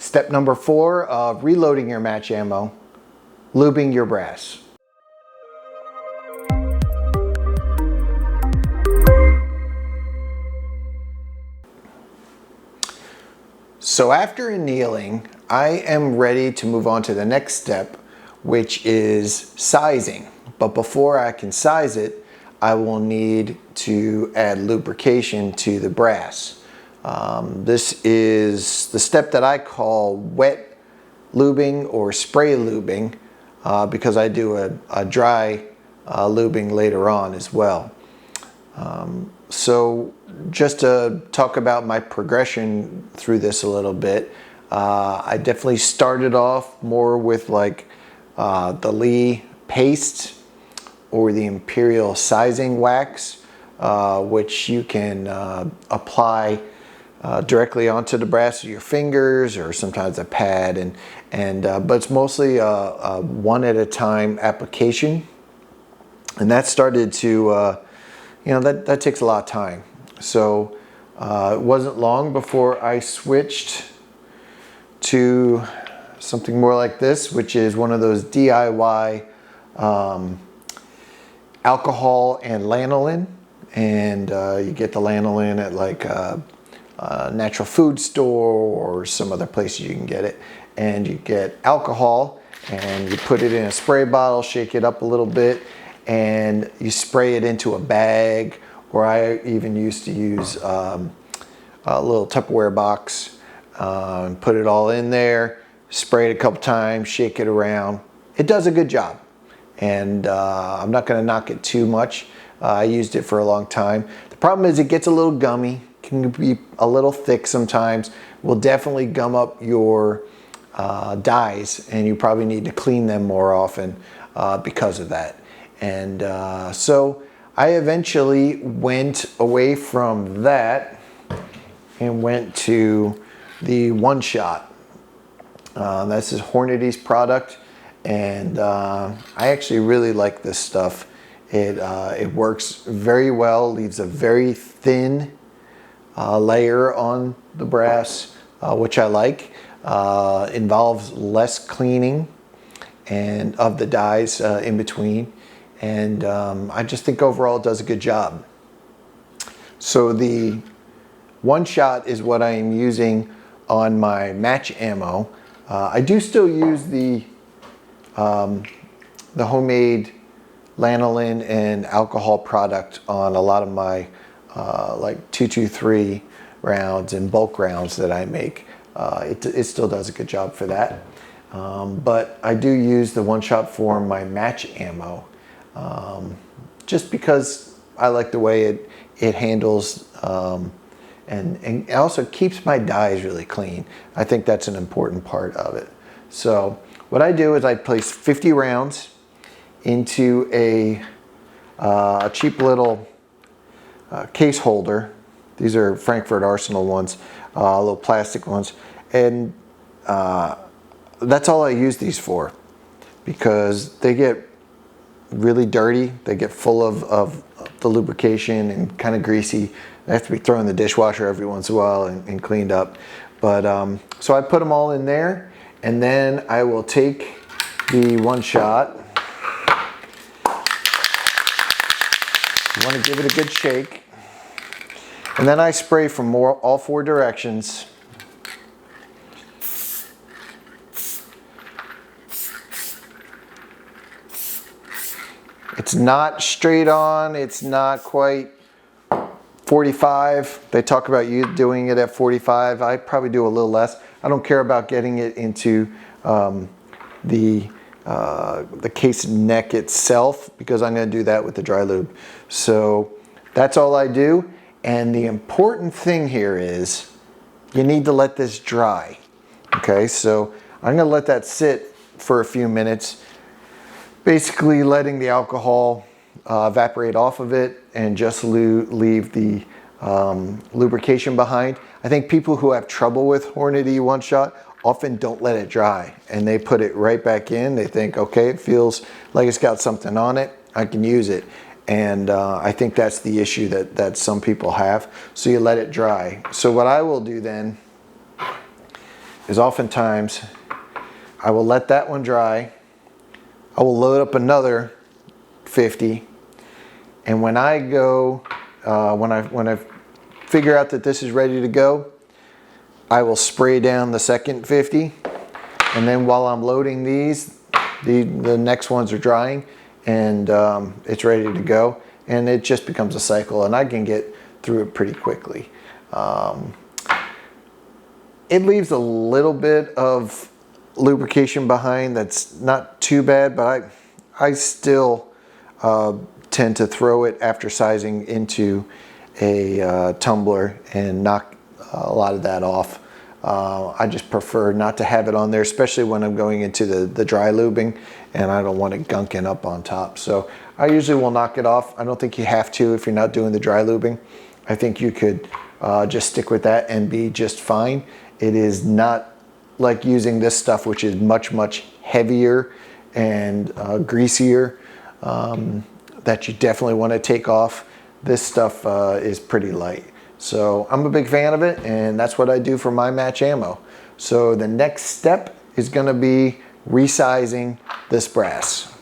Step number 4 of reloading your match ammo, lubing your brass. So after annealing, I am ready to move on to the next step, which is sizing. But before I can size it, I will need to add lubrication to the brass. This is the step that I call wet lubing or spray lubing because I do a dry lubing later on as well. So just to talk about my progression through this a little bit, I definitely started off more with like the Lee paste or the Imperial sizing wax, which you can apply directly onto the brass with your fingers or sometimes a pad, but it's mostly a one at a time application, and that started to that takes a lot of time. So it wasn't long before I switched to something more like this, which is one of those DIY alcohol and lanolin, and you get the lanolin at like a natural food store or some other places you can get it, and you get alcohol and you put it in a spray bottle, shake it up a little bit, and you spray it into a bag, or I even used to use a little Tupperware box and put it all in there, spray it a couple times, shake it around. It does a good job, and I'm not going to knock it too much. I used it for a long time. The problem is it gets a little gummy, can be a little thick sometimes, will definitely gum up your dyes, and you probably need to clean them more often because of that. And so I eventually went away from that and went to the One Shot. This is Hornady's product, and I actually really like this stuff. It works very well, leaves a very thin layer on the brass, which I like. Involves less cleaning and of the dyes in between. And I just think overall it does a good job. So the One Shot is what I am using on my match ammo. I do still use the homemade lanolin and alcohol product on a lot of my like 223 rounds and bulk rounds that I make. It still does a good job for that. But I do use the One Shot for my match ammo. Just because I like the way it handles and it also keeps my dyes really clean. I think that's an important part of it. So what I do is I place 50 rounds into a cheap little case holder. These are Frankfurt Arsenal ones, little plastic ones, and that's all I use these for, because they get really dirty. They get full of the lubrication and kind of greasy. They have to be thrown in the dishwasher every once in a while and cleaned up. But so I put them all in there, and then I will take the One Shot. You want to give it a good shake, and then I spray from all 4 directions. It's not straight on, it's not quite 45. They talk about you doing it at 45. I probably do a little less. I don't care about getting it into the case neck itself, because I'm going to do that with the dry lube. So that's all I do. And the important thing here is you need to let this dry. Okay, so I'm going to let that sit for a few minutes, basically letting the alcohol evaporate off of it and just leave the lubrication behind. I think people who have trouble with Hornady One Shot often don't let it dry, and they put it right back in. They think, okay, it feels like it's got something on it, I can use it. And I think that's the issue that some people have. So you let it dry. So what I will do then is oftentimes I will let that one dry. I will load up another 50, and when I go, when I figure out that this is ready to go, I will spray down the second 50, and then while I'm loading these, the next ones are drying, and it's ready to go, and it just becomes a cycle, and I can get through it pretty quickly. It leaves a little bit of lubrication behind that's not too bad, but I still tend to throw it after sizing into a tumbler and knock a lot of that off. I just prefer not to have it on there, especially when I'm going into the dry lubing and I don't want it gunking up on top. So I usually will knock it off. I don't think you have to if you're not doing the dry lubing. I think you could just stick with that and be just fine. It is not like using this stuff, which is much, much heavier and greasier, that you definitely want to take off. This stuff is pretty light. So I'm a big fan of it, and that's what I do for my match ammo. So the next step is going to be resizing this brass.